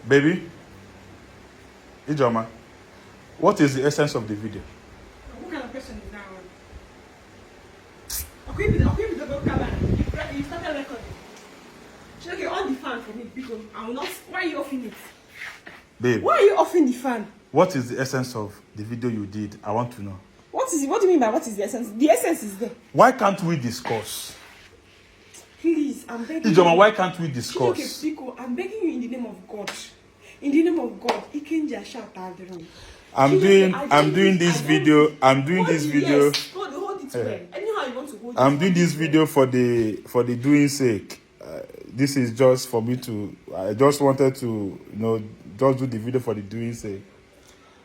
Baby, Ijoma, what is the essence of the video? What kind of question is that one? You started recording. Should I on the fan for me? Because I will not. Why are you offing it? Babe. Why are you offing the fan? What is the essence of the video you did? I want to know. What is it? What do you mean by what is the essence? The essence is there. Why can't we discuss? Please, I'm begging Ijoma, you. why can't we discuss? I'm begging you in the name of God. In the name of God, I'm doing this video. Hold it well. Anyhow you want to hold it. I'm doing this video for the doing sake. This is just for me to. I just wanted to, just do the video for the doing sake.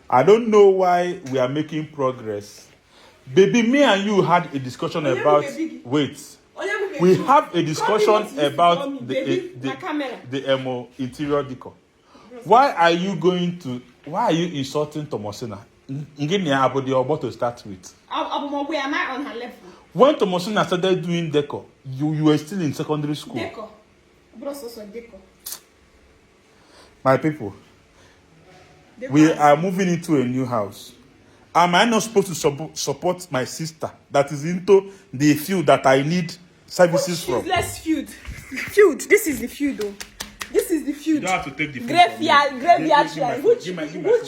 I don't know why we are making progress. Baby, me and you had a discussion about. Wait. We have a discussion about the interior decor. Why are you insulting Thomasina? About to start with. Am I on her level? When Thomasina started doing decor, you were still in secondary school. Decor. My people, we are moving into a new house. Am I not supposed to support my sister that is into the field that I need services from? Let's feud. Feud. This is the feud, though. This is the feud. You don't have to take the phone. Graveyard shrine. Which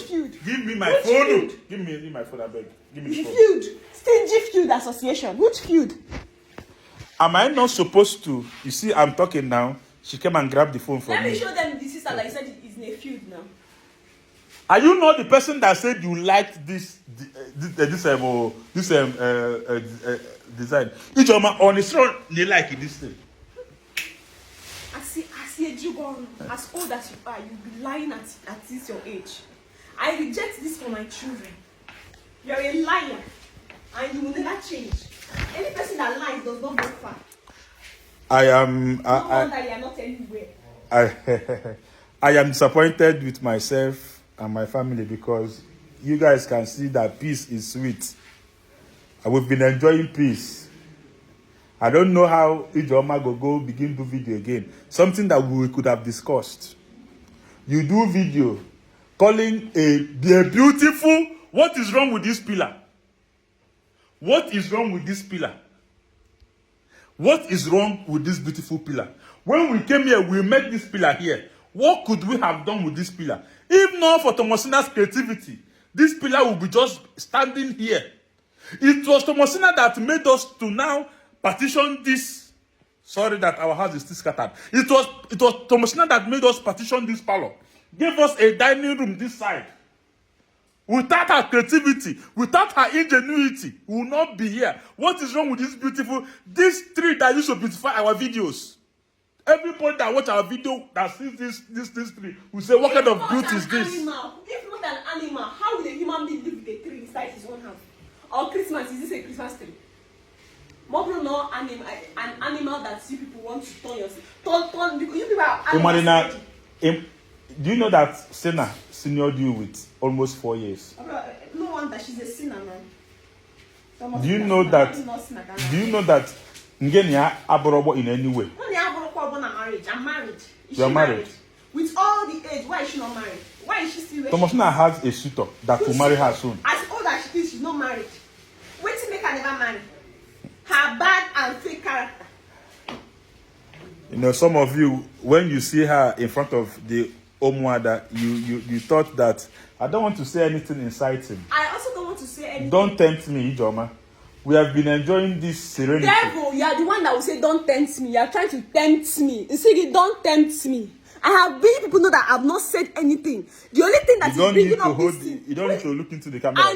feud? Give me my phone. Give me my phone, I beg. Give me the phone. Feud. Stingy Feud Association. Which feud? Am I not supposed to? You see, I'm talking now. She came and grabbed the phone from me. Let me show them the sister that you said is in a feud now. Are you not the person that said you liked this design? Ijoma, on its own, they like this thing. I see a Jugon, as old as you are, you'll be lying at this your age. I reject this for my children. You're a liar, and you will never change. Any person that lies does not go far. I am. No wonder you are not anywhere. I am disappointed with myself and my family because you guys can see that peace is sweet. And we've been enjoying peace. I don't know how Ijoma go begin do video again. Something that we could have discussed. You do video calling a beautiful. What is wrong with this pillar? What is wrong with this pillar? What is wrong with this beautiful pillar? When we came here, we met this pillar here. What could we have done with this pillar? If not for Thomasina's creativity, this pillar would be just standing here. It was Thomasina that made us to now partition this. Sorry that our house is still scattered. It was Thomasina that made us partition this parlor. Gave us a dining room this side. Without her creativity, without her ingenuity, we will not be here. What is wrong with this tree that used to beautify our videos? Everybody that watch our video that sees this tree will say, what kind of beauty is this? If not an animal, how will a human being live with a tree inside his own house? Or Christmas, is this a Christmas tree? More no an animal that you people want to turn yourself. You people are animals. Do you know that Senna seniored you with almost 4 years? No wonder she's a sinner, man. Do you know that Ngenia aborobo in any way? I'm married. Is you are she married? With all the age, why is she not married? Why is she still Thomasina has a suitor that will marry her soon. As old as she is, she's not married. Wait till make her never marry. Her bad and fake character. Some of you, when you see her in front of the Omuada, you thought that I don't want to say anything inciting. I also don't want to say anything. Don't tempt me, Ijoma. We have been enjoying this serenity. Devil, you are the one that will say don't tempt me. You are trying to tempt me. You say don't tempt me. I have many people know that I have not said anything. The only thing that is bringing up this thing. You don't need to look into the camera. I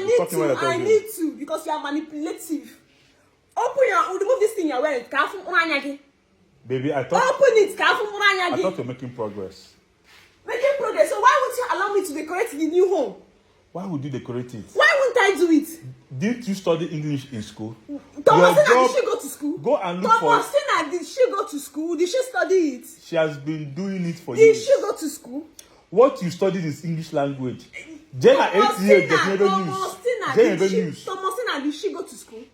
need to because you are manipulative. Remove this thing you're wearing. Baby, I thought you're making progress. Making progress. So why won't you allow me to decorate the new home? Why would you decorate it? Why won't I do it? Didn't you study English in school? Thomasina, did she go to school? Go and look for it. Thomasina, did she go to school? Did she study it? She has been doing it for years. Did she go to school? What you studied is English language. Jenna 8 years, there's never news. Thomasina, did she go to school?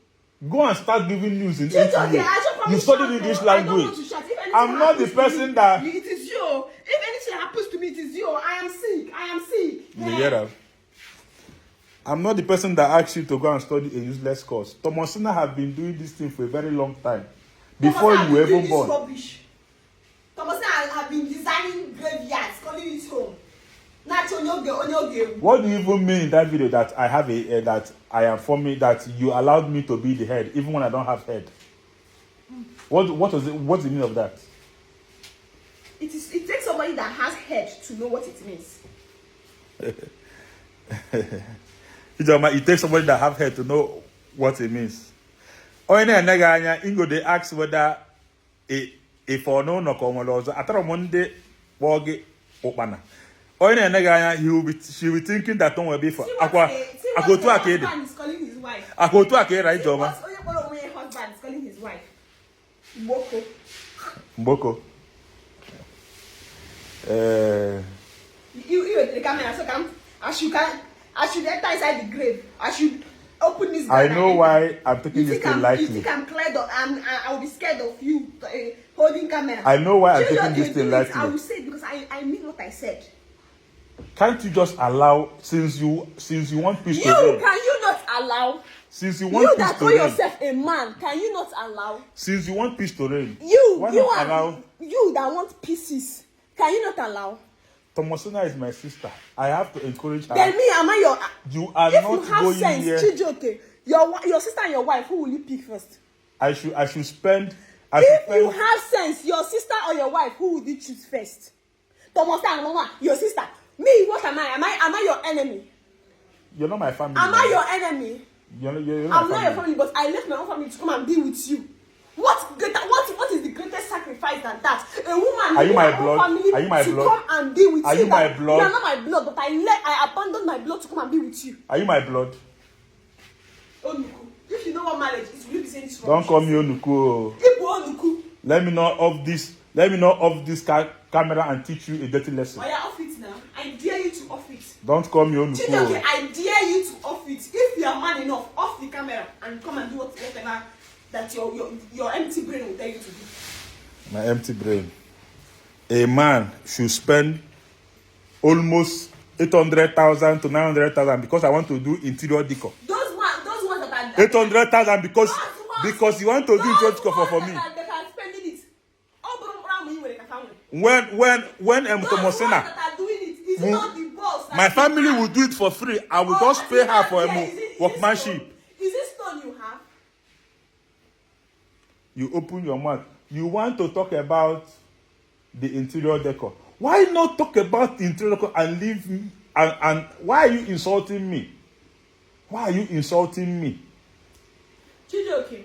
Go and start giving news in 8 years. You studied English language. I'm not the person that... It is you. If anything happens to me, it is you. I am sick. I am sick. You hear that? I'm not the person that asked you to go and study a useless course. Thomasina have been doing this thing for a very long time. Before you were even born. Rubbish. Thomasina have been designing graveyards, calling it home. What do you even mean in that video that I have that I am forming, that you allowed me to be the head even when I don't have head? What was it? What's the meaning of that? It takes somebody that has head to know what it means. It takes somebody that have head to know what it means. Or they ask whether if or no komolozo atara Monday woge opana. Or she will be thinking that don't will be for aqua. I go to a kid. Husband is calling his wife. I go to a kid, right, Joma? Husband is calling his wife. Mboko. Mboko. You the camera, so come. I should enter inside the grave. I should open this. I know why I'm taking this thing lightly. You think I'm cleared of, I will be scared of you holding camera. I know why I'm taking this thing lightly. I will say it because I mean what I said. Can't you just allow, since you want peace to reign? Can you not allow? Since you want peace to reign. You that call yourself a man, can you not allow? Since you want peace to reign. You that want pieces, can you not allow? Thomasina is my sister. I have to encourage her. Then me, am I your? You are if not you have going sense, here. Chijoke, your sister and your wife, who will you pick first? I should spend. If you have sense, your sister or your wife, who would you choose first? Thomasina, your sister. Me, what am I? Am I your enemy? You're not my family. Am I your enemy? You're I'm not your family, but I left my own family to come and be with you. What is the greatest sacrifice than that? A woman leaving her own family to come and be with you. Are you my blood? You are not my blood, but I abandoned my blood to come and be with you. Are you my blood? Onuku. If you know what marriage is, will you be saying this? Don't call me Onuku. Onuku. Let me know of this camera and teach you a dirty lesson. Oh, yeah, off it now. I dare you to off it. Don't call me Onuku. Okay, I dare you to off it. If you are man enough, off the camera and come and do whatever that your empty brain will tell you to do. My empty brain. A man should spend almost 800,000 to 900,000 because I want to do interior decor. Those ones that are 800,000 because you want to do interior decor for me. That are spending it. When Thomasina, that are doing it, is it not the boss? My family will do it for free. I will just pay her for workmanship. Is it stone you have? You open your mouth. You want to talk about the interior decor. Why not talk about the interior decor and leave me? And why are you insulting me? Why are you insulting me? You're joking.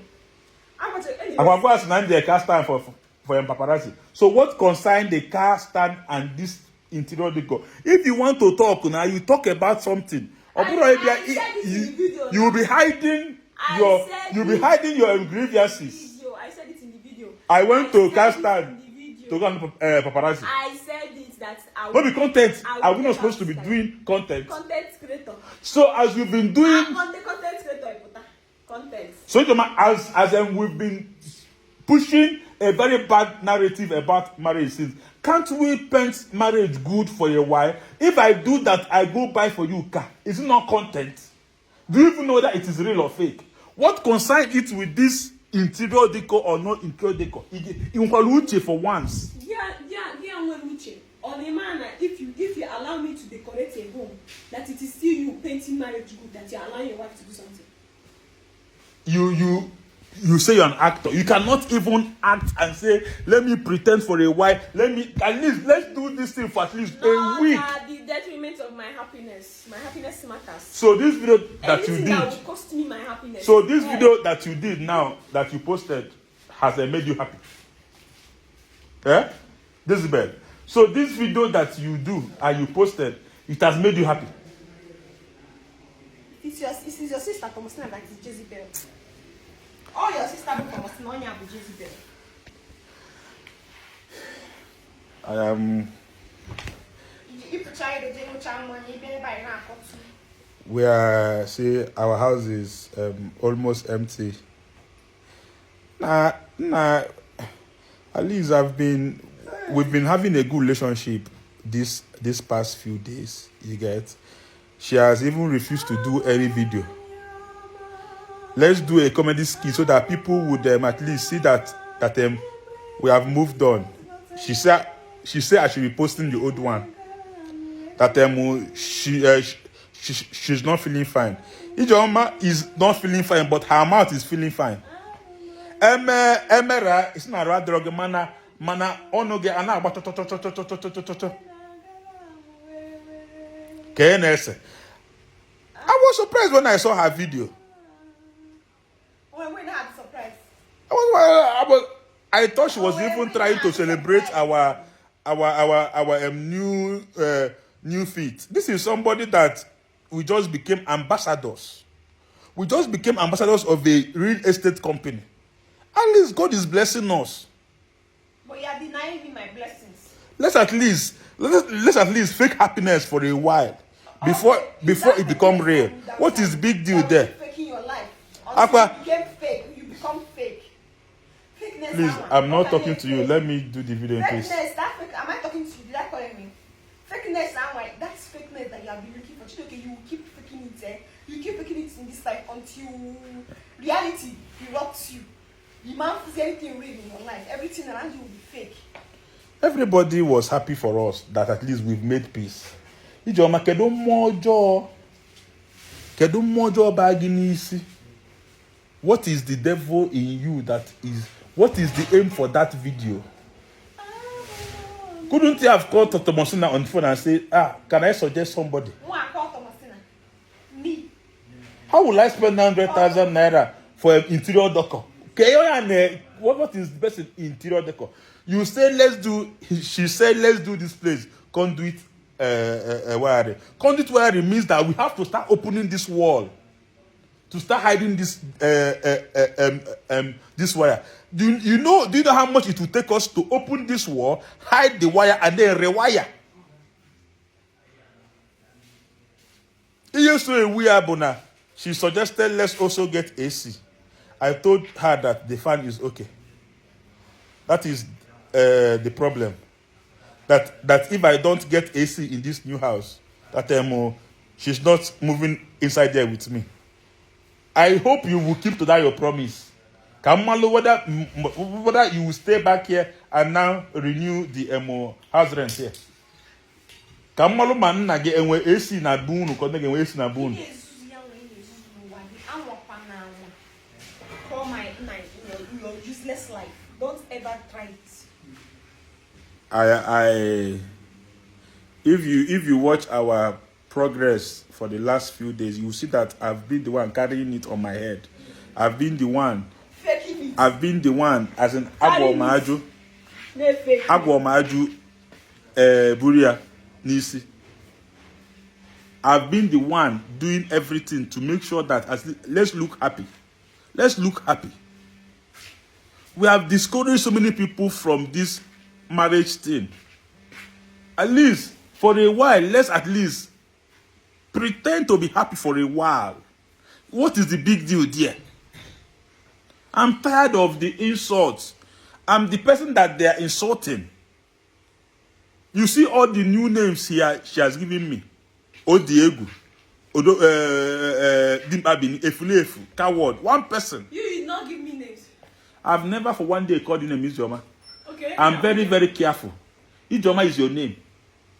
I'm going to stand the car stand for paparazzi. So what concern the car stand and this interior decor? If you want to talk now, you talk about something. You will be hiding your grievances. I said it in the video. I went to car stand to go on paparazzi. I said it that I will be content. Are we not supposed to be doing content? Content creator. So as we've been doing content creator, content. So as we've been pushing a very bad narrative about marriage since, can't we paint marriage good for a while? If I do that, I go buy for you car. Is it not content? Do you even know that it is real or fake? What concerns it with this interior decor or not interior decor? In for once. Yeah, on a man, if you allow me to decorate a home, that it is still you painting marriage good, that you allow your wife to do something. You say you're an actor. You cannot even act and say, let me pretend for a while. Let's do this thing for at least a week. The detriment of my happiness. My happiness matters. So this video that you did, that will cost me my happiness. So this video that you did now, that you posted, has made you happy. Yeah? This is bad. So this video that you do and you posted, it has made you happy. It's your sister, Thomasina, that is Jezebel. All your sister, Thomasina, is Jezebel. I am. We are. See, our house is almost empty. Nah. At least I've been we've been having a good relationship this past few days. You get? She has even refused to do any video. Let's do a comedy skit so that people would at least see that we have moved on. She said I should be posting the old one. That she's not feeling fine. Ijoma is not feeling fine, but her mouth is feeling fine. Emera is not a drug mana onoge ana agba. KNS. I was surprised when I saw her video. When not surprised. I thought she was even trying to celebrate our new feat. This is somebody that we just became ambassadors. We just became ambassadors of a real estate company. At least God is blessing us. But you are denying me my blessings. Let's at least fake happiness for a while before it become real. What is big deal there? Faking your life. Until you became fake, you become fake. Fakeness. Please, I'm not talking to you. Let me do the video, please. Fakeness, that fake. Am I talking to you? Did I call me? Fakeness, that's fakeness that you have been looking for. Okay, you keep faking it. You keep faking it in this life until reality erupts you. You man see anything real in your life. Everything around you will be fake. Everybody was happy for us that at least we've made peace. Ijoma kedu mojo baginisi. What is the devil in you what is the aim for that video? Couldn't you have called Dr. Mosina on the phone and say, can I suggest somebody? Who I call Dr. Mosina? Me. How will I spend 900,000 naira for an interior decor? Okay, what is the best interior decor? You say she said let's do this place. Conduit wiring. Conduit wiring means that we have to start opening this wall to start hiding this this wire. Do you know how much it will take us to open this wall, hide the wire, and then rewire? She suggested let's also get AC. I told her that the fan is okay. That is the problem. That if I don't get AC in this new house, that she's not moving inside there with me. I hope you will keep to that your promise. Kamalo, whether you will stay back here and now renew the house rent here. Kamalo man na get AC na bunu, ko na get AC na bunu. Call my your useless life. Don't ever try it. If you watch our progress for the last few days, you will see that I've been the one carrying it on my head. I've been the one as an Agwomaju Buria Nisi. I've been the one doing everything to make sure that let's look happy. Let's look happy. We have discouraged so many people from this marriage thing. At least for a while, let's at least pretend to be happy for a while. What is the big deal there? I'm tired of the insults. I'm the person that they are insulting. You see all the new names here she has given me. Odogwu, Dimpabini, Efulefu, Coward. One person. You did not give me names. I've never for one day called you name Ijoma. Okay. I'm very, very careful. Ijoma is your name.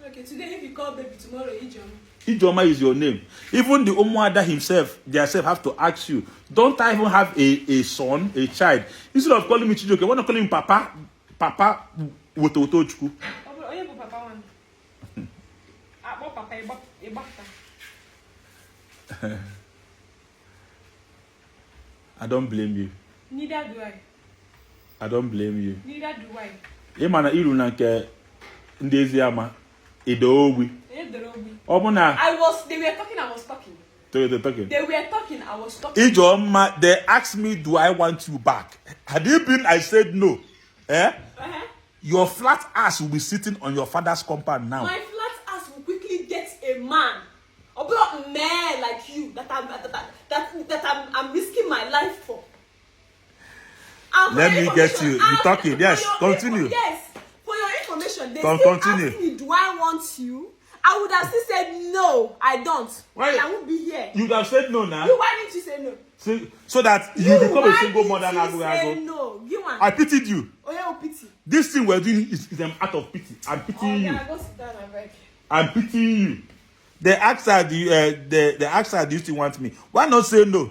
Okay, today if you call baby, tomorrow Ijoma. Ijoma is your name. Even the Omuada himself, themselves have to ask you, don't I even have a son, a child? Instead of calling me Chijoke, why not calling him Papa Wototochku? I don't blame you. Neither do I. I don't blame you. Neither do I. Imana ilu nanke ndezi ama Odogwu. Obuna. They were talking, I was talking. They were talking, I was talking. Ijoma, they asked me, do I want you back? Had it been, I said no. Your flat ass will be sitting on your father's compound now. My flat ass will quickly get a man. A black man like you that I'm risking my life for. Let me get you. You're talking. Yes, continue. Yes. For your information. They Come, still continue. ask me, do I want you? I would have still said no, I don't. Why? I won't be here. You would have said no now. You, why didn't you say no? So that you become a single mother why now. didn't you say no? You want? I pitied you. Oh yeah, pity. This thing we're doing is an act of pity. I'm pitying you. Yeah, go sit down and beg. I'm pitying you. The ask her, the ask her, do you still want me? Why not say no?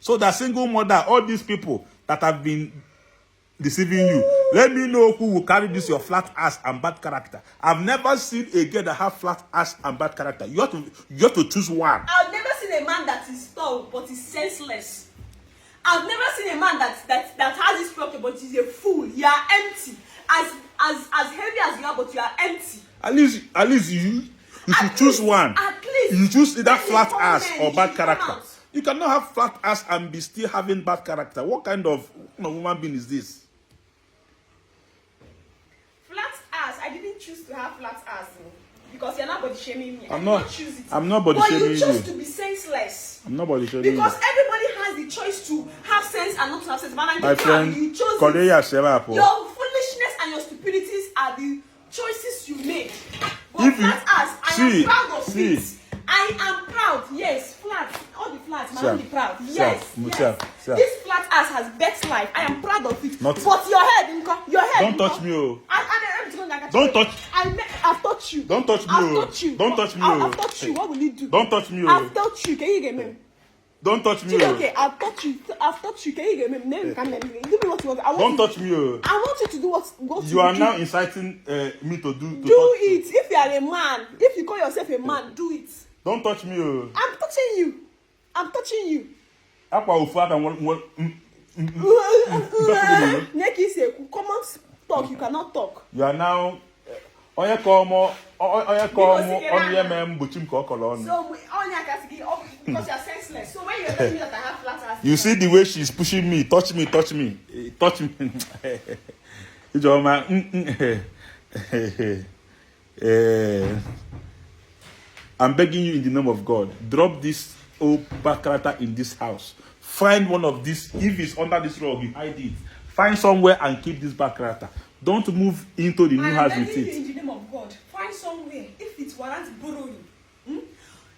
So that single mother, all these people that have been deceiving you, let me know who will carry this your flat ass and bad character. I've never seen a girl that have flat ass and bad character. You have to choose one. I've never seen a man that is tall but is senseless. I've never seen a man that has this structure but is a fool. You are empty. As heavy as you are, but you are empty. At least you should choose one. At least you choose either flat ass men, or bad come character. out. You cannot have flat ass and be still having bad character. What kind of woman being is this? Flat ass. I didn't choose to have flat ass because you're not body shaming me. I'm not. Choose it. I'm not body but shaming you you. chose to be senseless. I'm not body shaming Because you. everybody has the choice to have sense and not to have sense. But My friend, you chose Korea it. Shema, Your foolishness and your stupidities are the choices you make. But If you- flat ass, I see, am proud of see. it. I am proud. Yes, flat. All the flats, man, Sir, be proud. sir, Yes, yes. sir. This flat ass has bet life. I am proud of it. Not- But your head, Nko, your head. Don't Nko. touch me, oh. Don't touch. I've touched you. Don't touch me, I've oh. touched you. Don't touch me, I've oh. touched you. What will you do? Don't touch me, oh. I've touched you. Can you get me? Don't touch me, oh. Okay, I've touched you. I've touched you. Can you get me? Name can do me what you want. I want Don't you touch me, oh. I want you to do what You are do. now inciting me to do. Do it. If you are a man, if you call yourself a man, do it. Don't touch me, oh. I'm touching you. I'm touching you. Akwa ofu aka one. Neki say, come on, talk. You cannot talk. You are now. Onye komo, onye mem buchim ko kolon. So, only I can see because you are senseless. So when you're telling me that I have flat ass, You see the way she's pushing me. Touch me. Touch me. Ijoma. I'm begging you in the name of God. Drop this old bad character in this house. Find one of these. If it's under this rug, you hide it. Find somewhere and keep this bad character. Don't move into the new house with begging you it. in the name of God, find somewhere. If it warrants borrowing,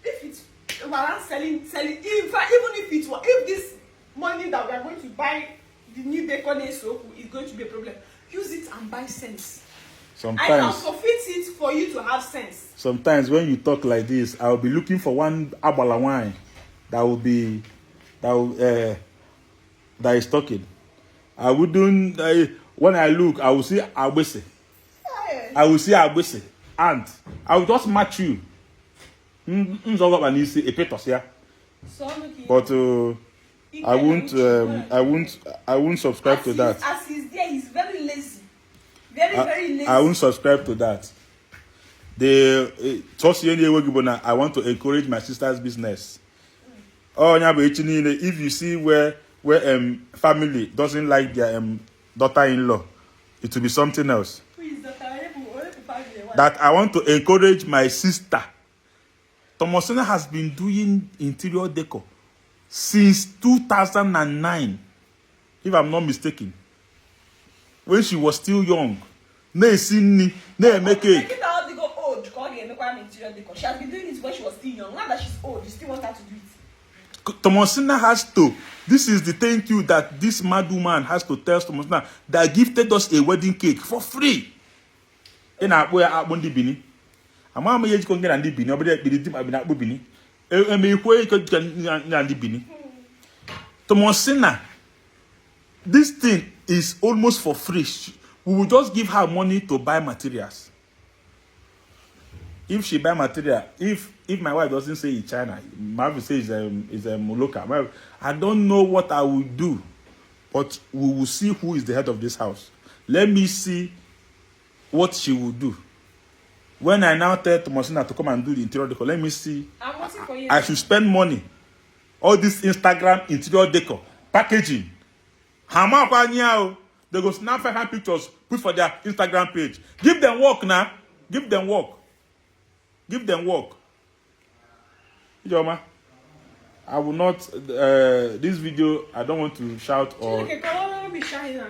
if it warrants selling, even if this money that we are going to buy the new decor soap is going to be a problem, use it and buy sense. I can forfeit it for you to have sense. Sometimes when you talk like this, I'll be looking for one abala wine that is talking. I wouldn't. When I look, I will see Abese. I will see Abese, and I will just match you. But I won't subscribe to that. As he's there, he's very lazy. Very lazy. I won't subscribe to that. I want to encourage my sister's business. Oh, if you see where family doesn't like their daughter-in-law, it will be something else. Who is That I want to encourage my sister. Thomasina has been doing interior decor since 2009, if I'm not mistaken. When she was still young. She has been doing it when she was still young. Now that she's old, you still want her to do it. Thomasina has to. This is the thank you that this mad woman has to tell Thomasina that gifted us a wedding cake for free. In our way, I won't be Bini. I'm not going to get Andy Bini. Nobody did I've been at Bini. I mean, where could Andy Bini? Thomasina, this thing is almost for free. We will just give her money to buy materials. If she buy material, if my wife doesn't say it's China, my wife says it's local. I don't know what I will do, but we will see who is the head of this house. Let me see what she will do. When I now tell Thomasina to come and do the interior decor, let me see. I'm waiting for you. I should spend money. All this Instagram interior decor, packaging. They go snap 500 pictures, put for their Instagram page. Give them work now. Give them work. Give them work. Ijoma, I will not. This video, I don't want to shout or. Okay, come on, let me shine.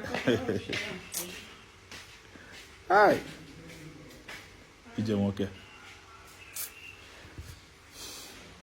Hi. Ijemoke.